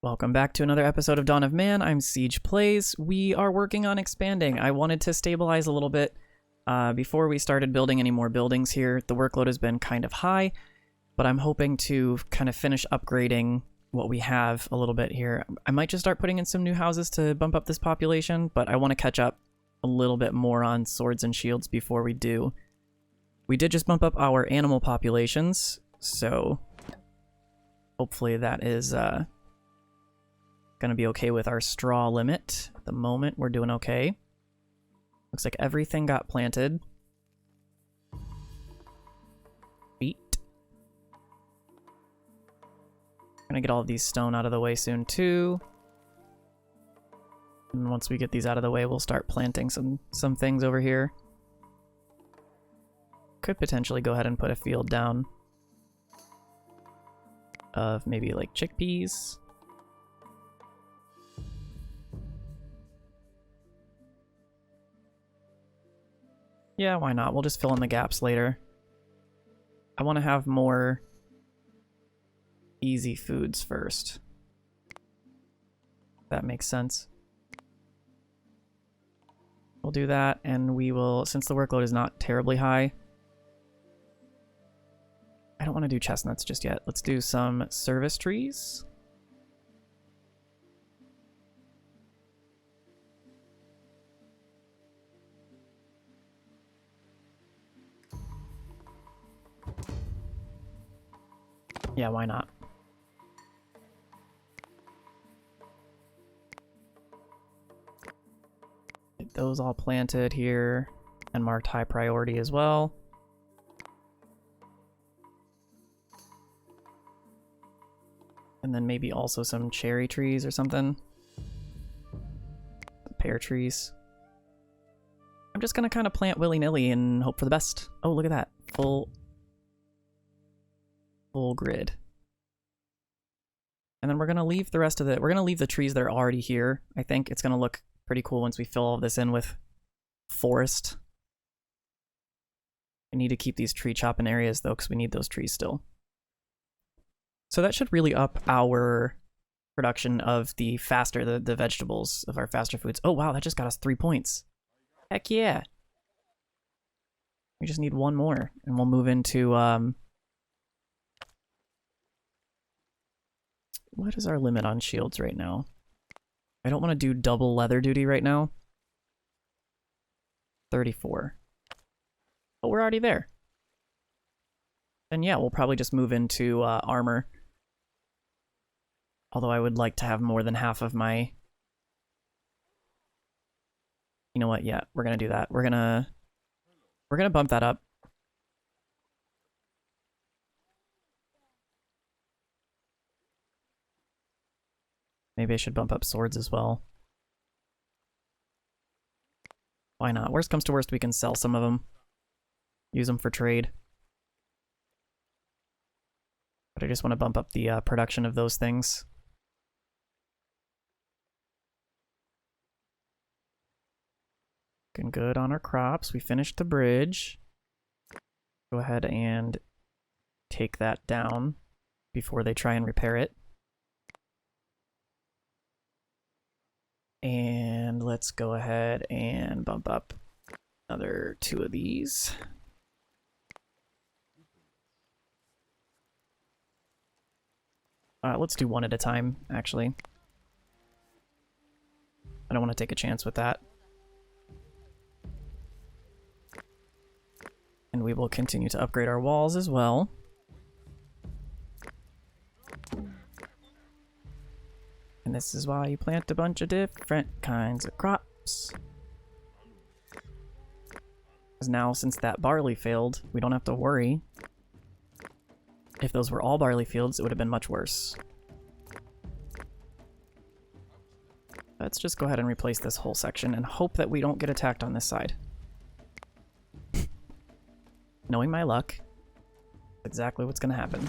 Welcome back to another episode of Dawn of Man. I'm Siege Plays. We are working on expanding. I wanted to stabilize a little bit before we started building any more buildings here. The workload has been kind of high, but I'm hoping to kind of finish upgrading what we have a little bit here. I might just start putting in some new houses to bump up this population, but I want to catch up a little bit more on swords and shields before we do. We did just bump up our animal populations, so hopefully that is gonna be okay with our straw limit. At the moment, we're doing okay. Looks like everything got planted. Sweet. Gonna get all of these stone out of the way soon too. And once we get these out of the way, we'll start planting some things over here. Could potentially go ahead and put a field down of maybe like chickpeas. Yeah, why not? We'll just fill in the gaps later. I want to have more easy foods first. That makes sense. We'll do that, and we will, since the workload is not terribly high, I don't want to do chestnuts just yet. Let's do some service trees. Yeah, why not? Get those all planted here and marked high priority as well. And then maybe also some cherry trees or something. Pear trees. I'm just gonna kind of plant willy-nilly and hope for the best. Oh, look at that. Full grid. And then we're going to leave the rest of we're going to leave the trees that are already here. I think it's going to look pretty cool once we fill all of this in with forest. I need to keep these tree chopping areas though, because we need those trees still. So that should really up our production of the vegetables, of our faster foods. Oh wow, that just got us 3 points. Heck yeah. We just need one more and we'll move into what is our limit on shields right now? I don't want to do double leather duty right now. 34. But we're already there. And yeah, we'll probably just move into armor. Although I would like to have more than half of my... You know what? Yeah, we're gonna do that. We're gonna bump that up. Maybe I should bump up swords as well. Why not? Worst comes to worst, we can sell some of them. Use them for trade. But I just want to bump up the production of those things. Looking good on our crops. We finished the bridge. Go ahead and take that down before they try and repair it. And let's go ahead and bump up another 2 of these. Let's do one at a time, actually. I don't want to take a chance with that. And we will continue to upgrade our walls as well. And this is why you plant a bunch of different kinds of crops. Because now, since that barley failed, we don't have to worry. If those were all barley fields, it would have been much worse. Let's just go ahead and replace this whole section and hope that we don't get attacked on this side. Knowing my luck, exactly what's going to happen.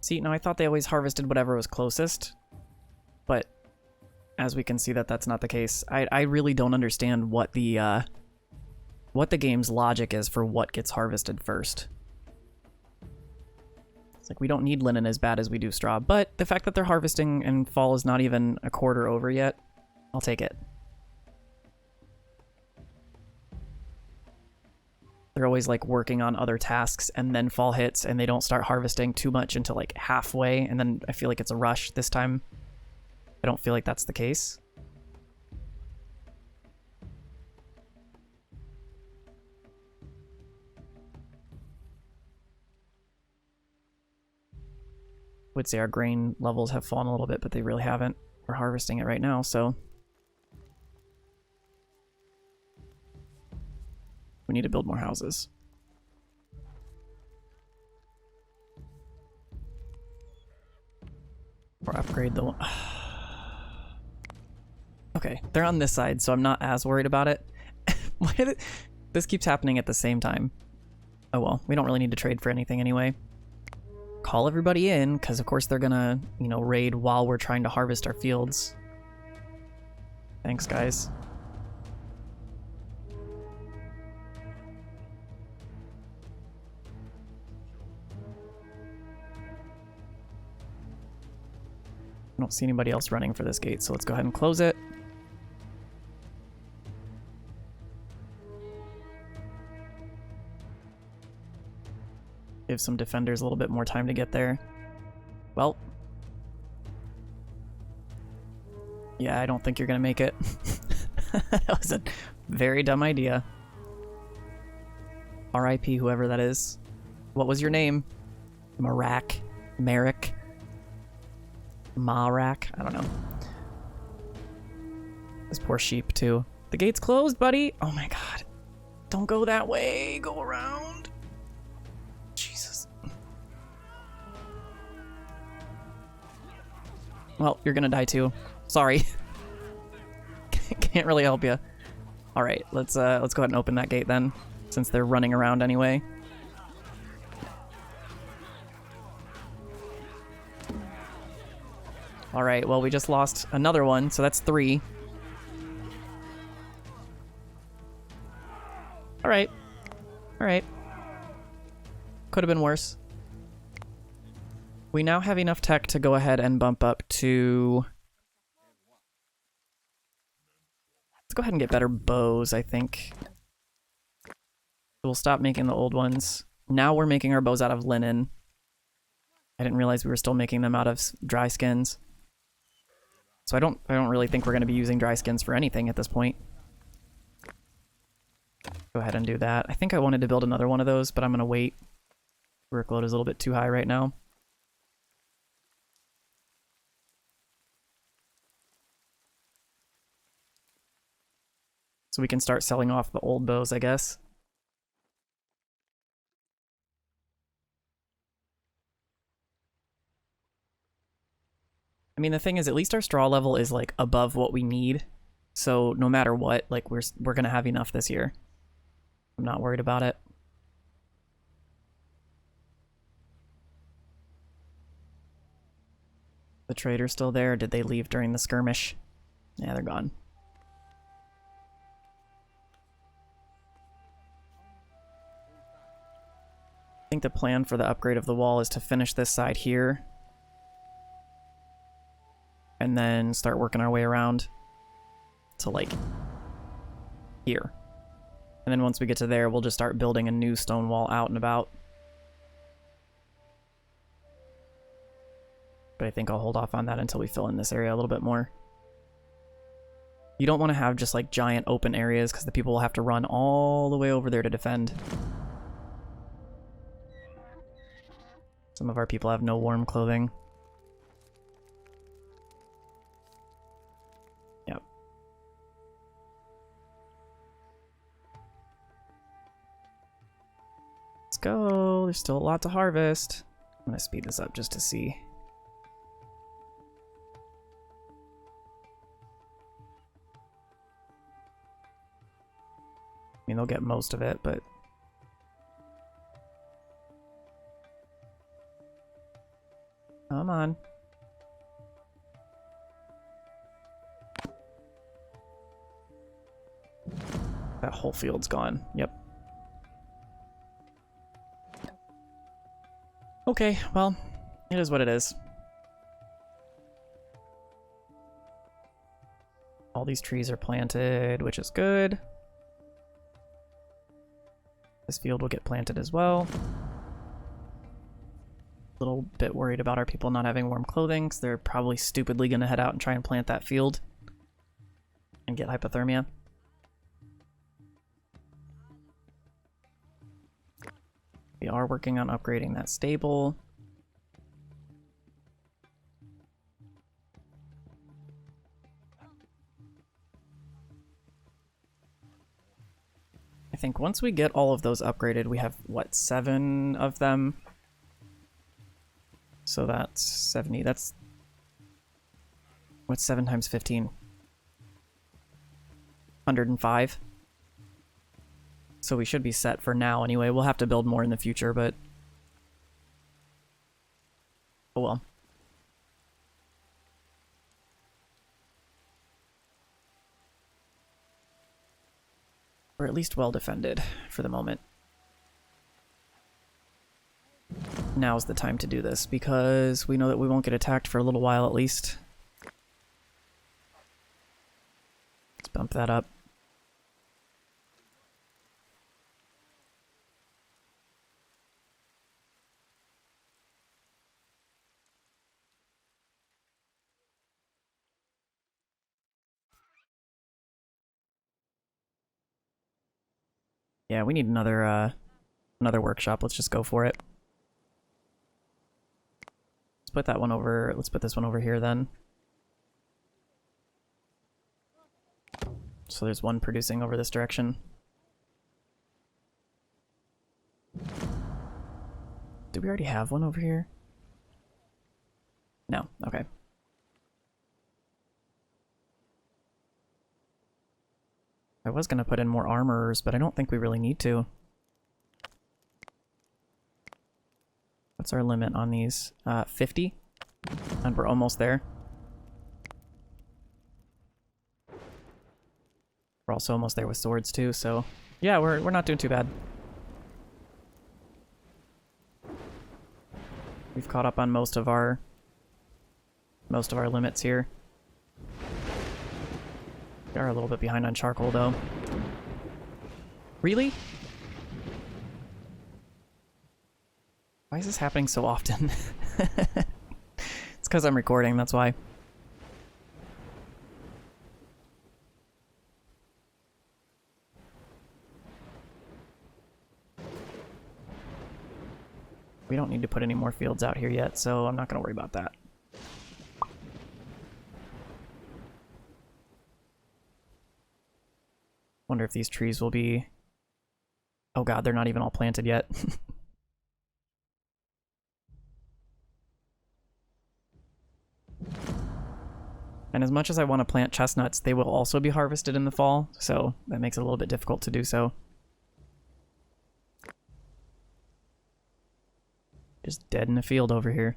See, now I thought they always harvested whatever was closest, but as we can see that that's not the case. I really don't understand what the game's logic is for what gets harvested first. It's like we don't need linen as bad as we do straw, but the fact that they're harvesting and fall is not even a quarter over yet, I'll take it. They're always like working on other tasks and then fall hits and they don't start harvesting too much until like halfway, and then I feel like it's a rush this time. I don't feel like that's the case. I would say our grain levels have fallen a little bit, but they really haven't. We're harvesting it right now, so we need to build more houses. Or upgrade the one. Okay, they're on this side, so I'm not as worried about it. Why did this keeps happening at the same time? Oh well, we don't really need to trade for anything anyway. Call everybody in, because of course they're gonna, you know, raid while we're trying to harvest our fields. Thanks, guys. I don't see anybody else running for this gate, so let's go ahead and close it. Give some defenders a little bit more time to get there. Well. Yeah, I don't think you're gonna make it. That was a very dumb idea. R.I.P. whoever that is. What was your name? Marak? Merrick? Marak? I don't know. This poor sheep, too. The gate's closed, buddy! Oh my god. Don't go that way. Go around. Jesus. Well, you're gonna die, too. Sorry. Can't really help you. Alright, let's go ahead and open that gate, then, since they're running around anyway. Alright, well, we just lost another one, so that's 3. Alright. Alright. Could have been worse. We now have enough tech to go ahead and bump up to... Let's go ahead and get better bows, I think. We'll stop making the old ones. Now we're making our bows out of linen. I didn't realize we were still making them out of dry skins. So I don't really think we're going to be using dry skins for anything at this point. Go ahead and do that. I think I wanted to build another one of those, but I'm going to wait. Workload is a little bit too high right now. So we can start selling off the old bows, I guess. I mean, the thing is, at least our straw level is, like, above what we need. So no matter what, like, we're gonna have enough this year. I'm not worried about it. The trader's still there. Did they leave during the skirmish? Yeah, they're gone. I think the plan for the upgrade of the wall is to finish this side here. And then start working our way around to, like, here. And then once we get to there, we'll just start building a new stone wall out and about. But I think I'll hold off on that until we fill in this area a little bit more. You don't want to have just, like, giant open areas, because the people will have to run all the way over there to defend. Some of our people have no warm clothing. Yep. Let's go. There's still a lot to harvest. I'm going to speed this up just to see. I mean, they'll get most of it, but... Come on. That whole field's gone. Yep. Okay, well, it is what it is. All these trees are planted, which is good. This field will get planted as well. A little bit worried about our people not having warm clothing, because they're probably stupidly going to head out and try and plant that field and get hypothermia. We are working on upgrading that stable. I think once we get all of those upgraded, we have, what, 7 of them? So that's 70. That's... what's 7 times 15? 105. So we should be set for now anyway. We'll have to build more in the future, but... oh well. We're at least well defended for the moment. Now's the time to do this, because we know that we won't get attacked for a little while at least. Let's bump that up. Yeah, we need another workshop. Let's just go for it. Let's put that one over. Let's put this one over here then. So there's one producing over this direction. Do we already have one over here? No. Okay. I was going to put in more armorers, but I don't think we really need to. What's our limit on these? 50? And we're almost there. We're also almost there with swords too, so... yeah, we're not doing too bad. We've caught up on most of our limits here. We are a little bit behind on charcoal, though. Really? Why is this happening so often? It's because I'm recording, that's why. We don't need to put any more fields out here yet, so I'm not going to worry about that. Wonder if these trees will be... oh god, they're not even all planted yet. And as much as I want to plant chestnuts, they will also be harvested in the fall, so that makes it a little bit difficult to do so. Just dead in a field over here.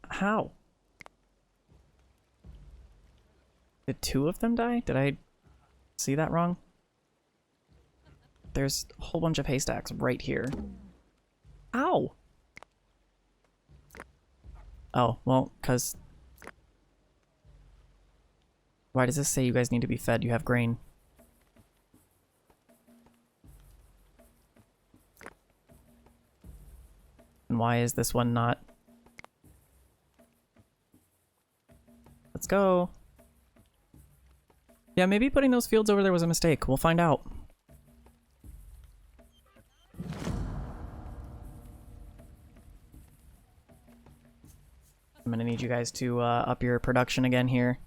How? Did 2 of them die? Did I see that wrong? There's a whole bunch of haystacks right here. Ow! Oh, well, because... why does this say you guys need to be fed? You have grain. And why is this one not... let's go. Yeah, maybe putting those fields over there was a mistake. We'll find out. I'm gonna need you guys to up your production again here.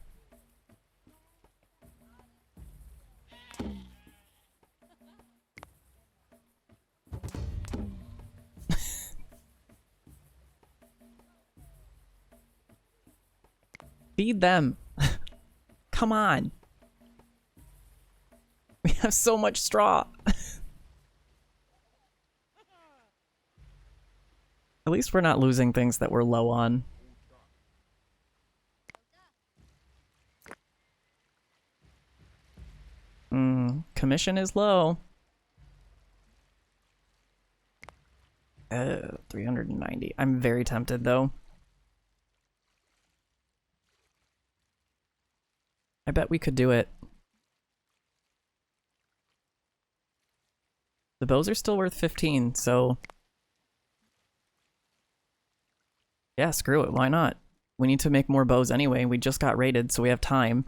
Feed them. Come on. We have so much straw. At least we're not losing things that we're low on. Commission is low. 390. I'm very tempted, though. I bet we could do it. The bows are still worth 15, so... yeah, screw it. Why not? We need to make more bows anyway. We just got raided, so we have time.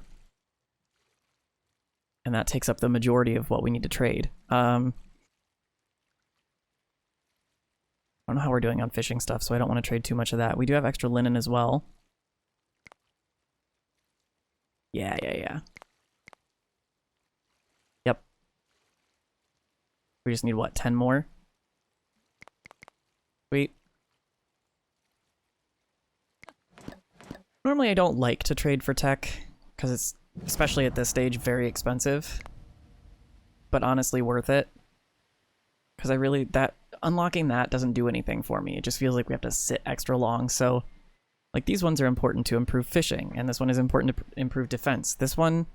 And that takes up the majority of what we need to trade. I don't know how we're doing on fishing stuff, so I don't want to trade too much of that. We do have extra linen as well. Yeah. Yep. We just need, what, 10 more? Sweet. Normally I don't like to trade for tech, because it's, especially at this stage, very expensive. But honestly worth it. Because I really, unlocking that doesn't do anything for me. It just feels like we have to sit extra long, so... like, these ones are important to improve fishing, and this one is important to improve defense. This one,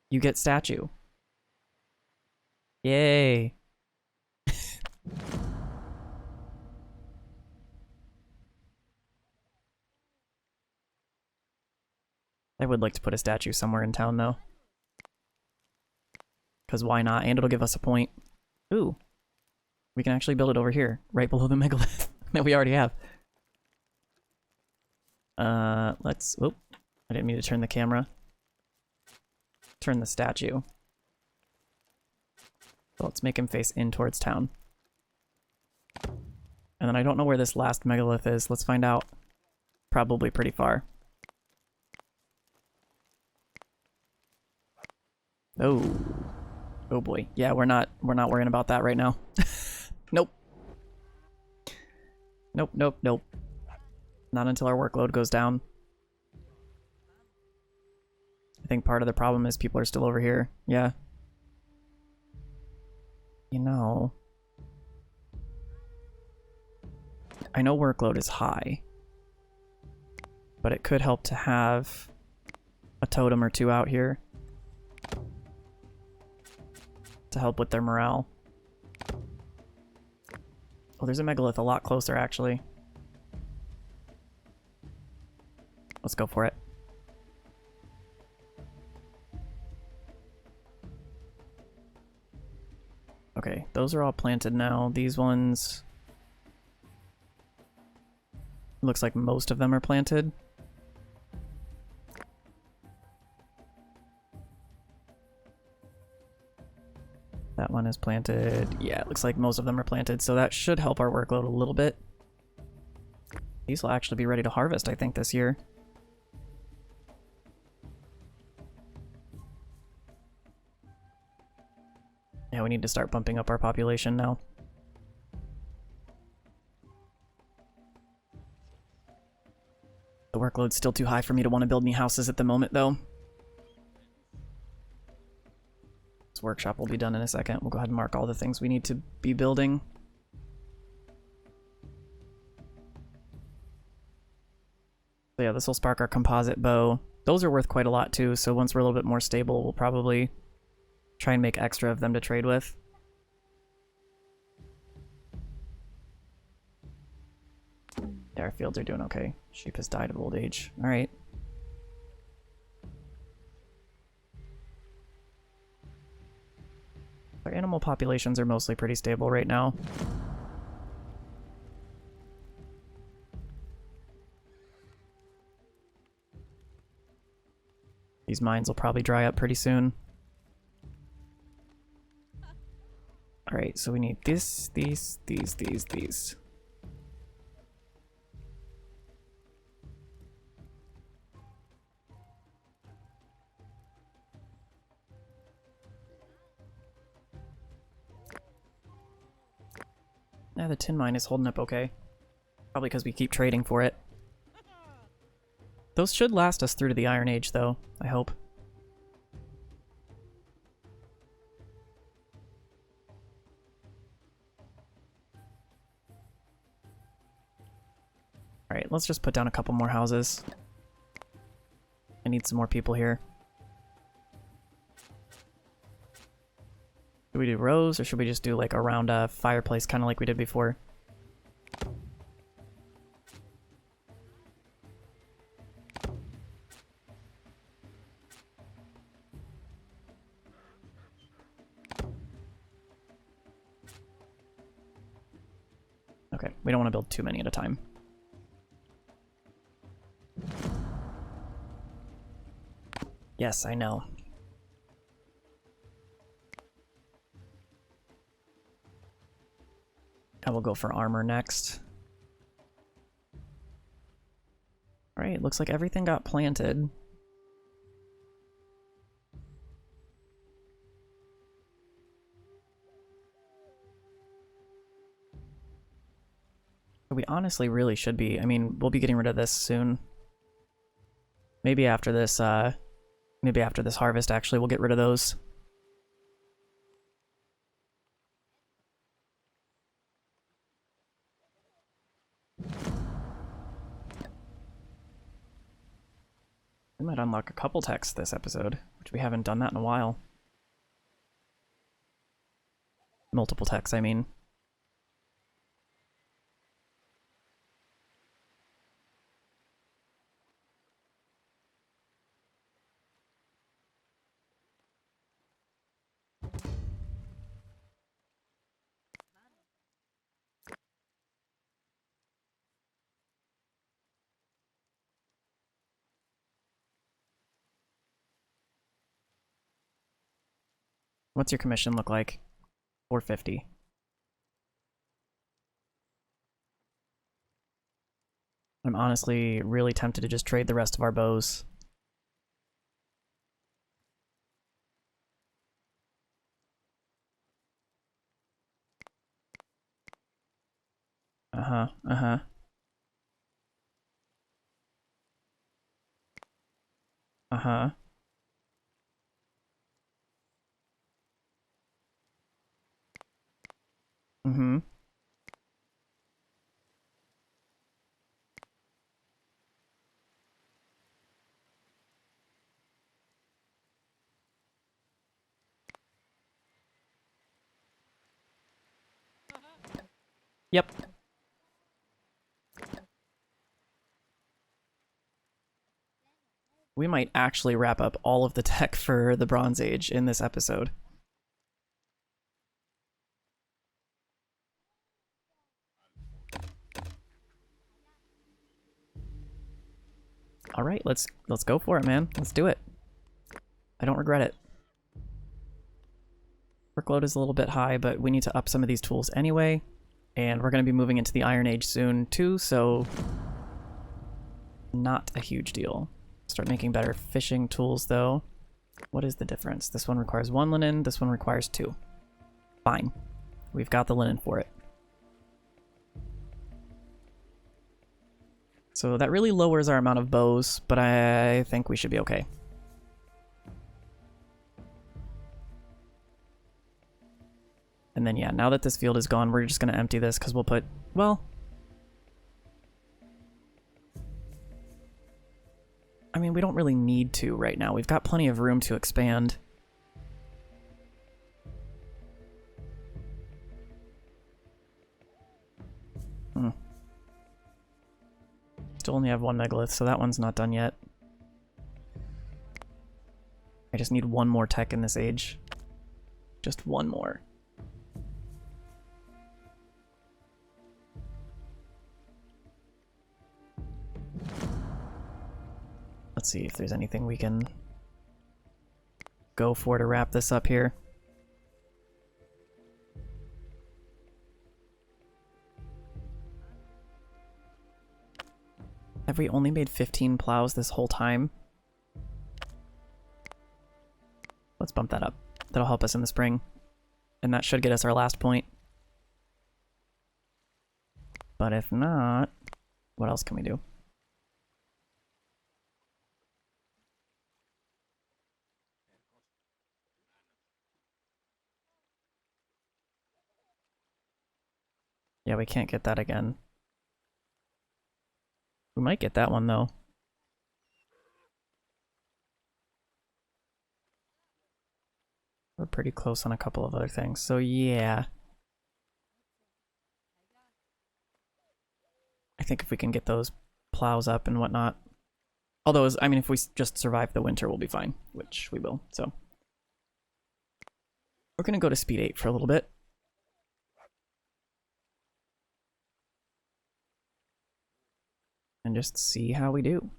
you get statue. Yay. I would like to put a statue somewhere in town, though. Because why not? And it'll give us a point. Ooh. We can actually build it over here, right below the megalith that we already have. Let's... oh, I didn't mean to turn the camera. Turn the statue. So let's make him face in towards town. And then I don't know where this last megalith is. Let's find out. Probably pretty far. Oh. Oh boy. Yeah, we're not worrying about that right now. Nope. Nope. Not until our workload goes down. I think part of the problem is people are still over here. Yeah. You know... I know workload is high. But it could help to have a totem or two out here. To help with their morale. Oh, there's a megalith a lot closer, actually. Let's go for it. Okay, those are all planted now. These ones... looks like most of them are planted. That one is planted. Yeah, it looks like most of them are planted, so that should help our workload a little bit. These will actually be ready to harvest, I think, this year. Yeah, we need to start bumping up our population now. The workload's still too high for me to want to build any houses at the moment, though. This workshop will be done in a second. We'll go ahead and mark all the things we need to be building. So yeah, this will spark our composite bow. Those are worth quite a lot, too, so once we're a little bit more stable, we'll probably try and make extra of them to trade with. Yeah, our fields are doing okay. Sheep has died of old age. Alright. Our animal populations are mostly pretty stable right now. These mines will probably dry up pretty soon. Alright, so we need this, these. Yeah, the tin mine is holding up okay. Probably because we keep trading for it. Those should last us through to the Iron Age, though, I hope. Alright, let's just put down a couple more houses. I need some more people here. Should we do rows, or should we just do like around a fireplace, kind of like we did before? Okay, we don't want to build too many at a time. Yes, I know. I will go for armor next. Alright, looks like everything got planted. We honestly really should be. I mean, we'll be getting rid of this soon. Maybe after this harvest, actually, we'll get rid of those. We might unlock a couple techs this episode, which we haven't done that in a while. Multiple techs, I mean. What's your commission look like? 450. I'm honestly really tempted to just trade the rest of our bows. Uh-huh, uh-huh. Uh-huh. Mm-hmm. Yep. We might actually wrap up all of the tech for the Bronze Age in this episode. All right, let's go for it, man. Let's do it. I don't regret it. Workload is a little bit high, but we need to up some of these tools anyway. And we're going to be moving into the Iron Age soon too, so not a huge deal. Start making better fishing tools though. What is the difference? This one requires 1 linen, this one requires 2. Fine. We've got the linen for it. So that really lowers our amount of bows, but I think we should be okay. And then yeah, now that this field is gone, we're just going to empty this because we'll put, well, I mean, we don't really need to right now. We've got plenty of room to expand. Still only have 1 megalith, so that one's not done yet. I just need 1 more tech in this age. Just 1 more. Let's see if there's anything we can go for to wrap this up here. Have we only made 15 plows this whole time? Let's bump that up. That'll help us in the spring. And that should get us our last point. But if not, what else can we do? Yeah, we can't get that again. We might get that one, though. We're pretty close on a couple of other things, so yeah. I think if we can get those plows up and whatnot. Although, I mean, if we just survive the winter, we'll be fine, which we will, so. We're gonna go to speed 8 for a little bit. And just see how we do.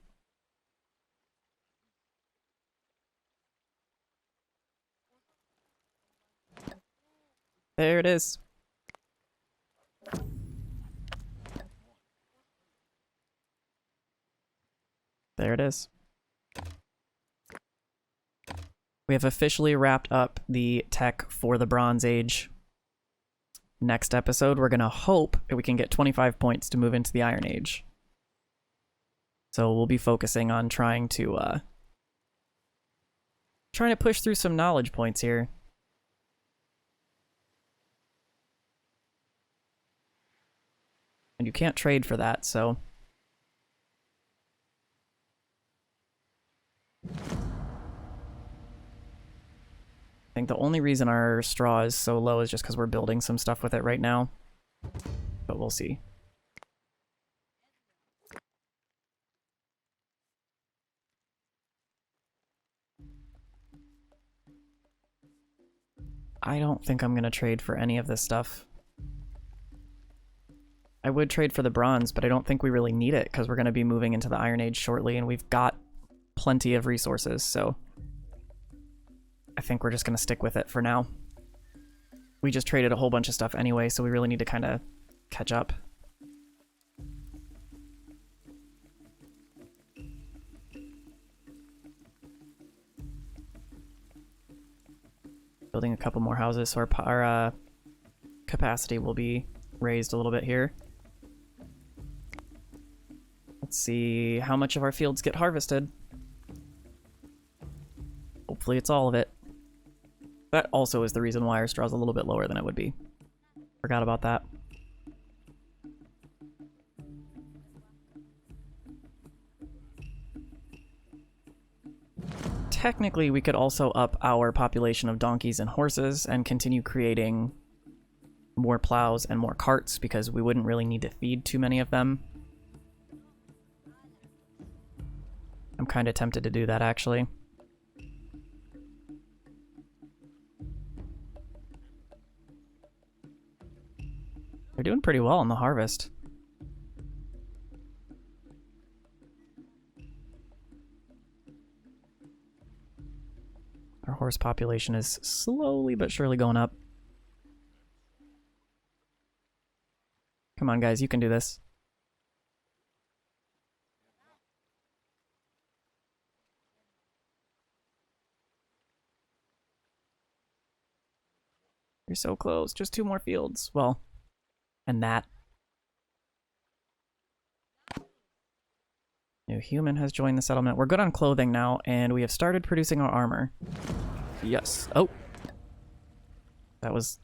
There it is. There it is. We have officially wrapped up the tech for the Bronze Age. Next episode, we're going to hope that we can get 25 points to move into the Iron Age. So we'll be focusing on trying to push through some knowledge points here. And you can't trade for that, so... I think the only reason our straw is so low is just because we're building some stuff with it right now. But we'll see. I don't think I'm going to trade for any of this stuff. I would trade for the bronze, but I don't think we really need it because we're going to be moving into the Iron Age shortly and we've got plenty of resources, so I think we're just going to stick with it for now. We just traded a whole bunch of stuff anyway, so we really need to kind of catch up. Building a couple more houses, so our capacity will be raised a little bit here. Let's see how much of our fields get harvested. Hopefully it's all of it. That also is the reason why our straw is a little bit lower than it would be. Forgot about that. Technically, we could also up our population of donkeys and horses and continue creating more plows and more carts because we wouldn't really need to feed too many of them. I'm kind of tempted to do that, actually. They're doing pretty well on the harvest. Our horse population is slowly but surely going up. Come on, guys, you can do this. You're so close. Just 2 more fields. Well, and that. New human has joined the settlement. We're good on clothing now, and we have started producing our armor. Yes. Oh. That was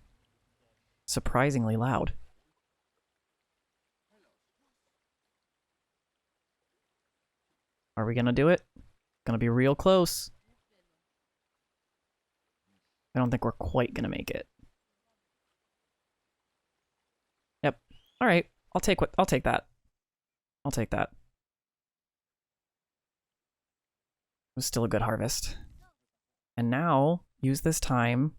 surprisingly loud. Are we gonna do it? Gonna be real close. I don't think we're quite gonna make it. Yep. All right. I'll take that. I'll take that. It was still a good harvest. And now use this time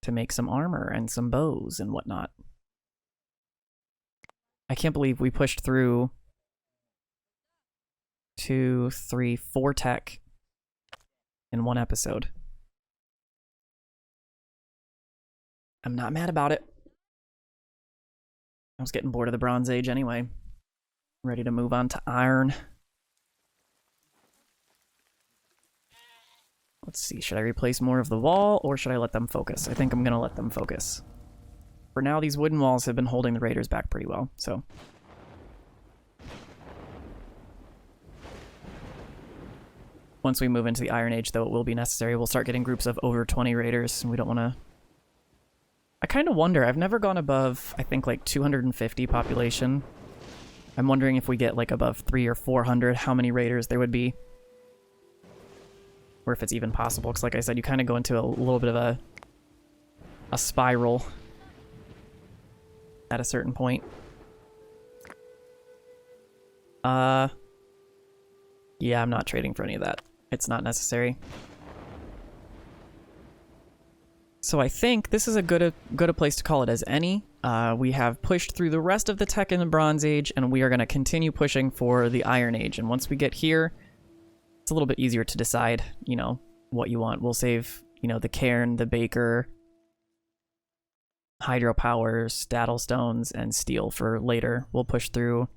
to make some armor and some bows and whatnot. I can't believe we pushed through 2, 3, 4 tech in one episode. I'm not mad about it. I was getting bored of the Bronze Age anyway. Ready to move on to Iron. Let's see, should I replace more of the wall or should I let them focus? I think I'm gonna let them focus. For now, these wooden walls have been holding the raiders back pretty well, so. Once we move into the Iron Age, though, it will be necessary. We'll start getting groups of over 20 raiders, and we don't want to... I kind of wonder, I've never gone above, I think, like 250 population I'm wondering if we get like above 300 or 400, how many raiders there would be. Or if it's even possible, because like I said, you kind of go into a little bit of a spiral at a certain point. Yeah, I'm not trading for any of that. It's not necessary. So I think this is a good a place to call it as any. We have pushed through the rest of the tech in the Bronze Age, and we are going to continue pushing for the Iron Age. And once we get here, it's a little bit easier to decide, you know, what you want. We'll save, you know, the cairn, the baker, hydropower, staddle stones, and steel for later. We'll push through.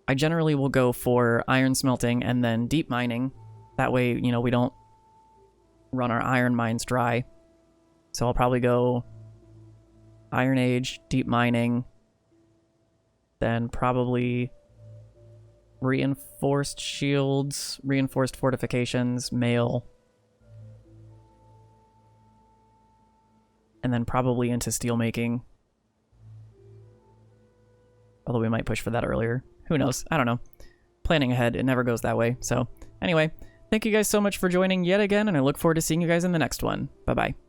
I generally will go for iron smelting and then deep mining. That way, you know, we don't run our iron mines dry. So I'll probably go Iron Age, deep mining, then probably reinforced shields, reinforced fortifications, mail, and then probably into steel making. Although we might push for that earlier. Who knows? I don't know. Planning ahead, it never goes that way. So anyway, thank you guys so much for joining yet again, and I look forward to seeing you guys in the next one. Bye-bye.